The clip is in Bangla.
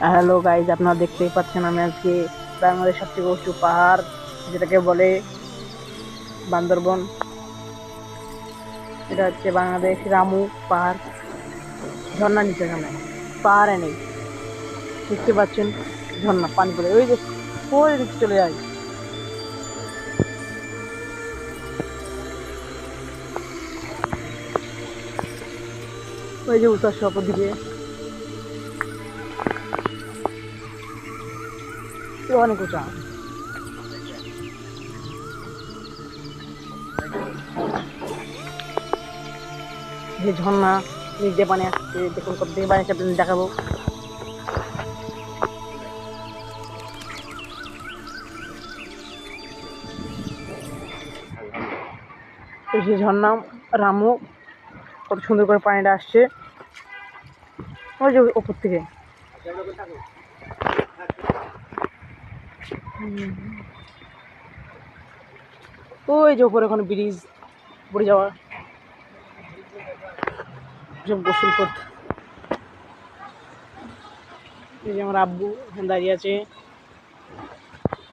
হ্যালো গাইজ, আপনারা দেখতেই পাচ্ছেন আমি আজকে বাংলাদেশের সবথেকে উঁচু পাহাড় যেটাকে বলে বান্দরবন। এটা হচ্ছে বাংলাদেশ রামু পাহাড়। ঝর্ণা নিচে এখানে, পাহাড়ে নেই, দেখতে পাচ্ছেন ঝর্ণা পানি পড়ে ওই যে ওই নিচে চলে যায়। ওই যে উত্তর সপর দিকে অনেক উঁচা। যে ঝর্ণা নিচ দিয়ে পানি আসছে, দেখুন কত দিকে পানি আসছে, আপনাদের দেখাবো। এই যে ঝর্ণা রামু, কত সুন্দর করে পানিটা আসছে ওই যে উপর থেকে। ওই যে উপরে ওখানে ব্রিজ পড়ে যাওয়া, সব গোসল করতে। এই যে আমার আব্বু এখানে দাঁড়িয়ে আছে।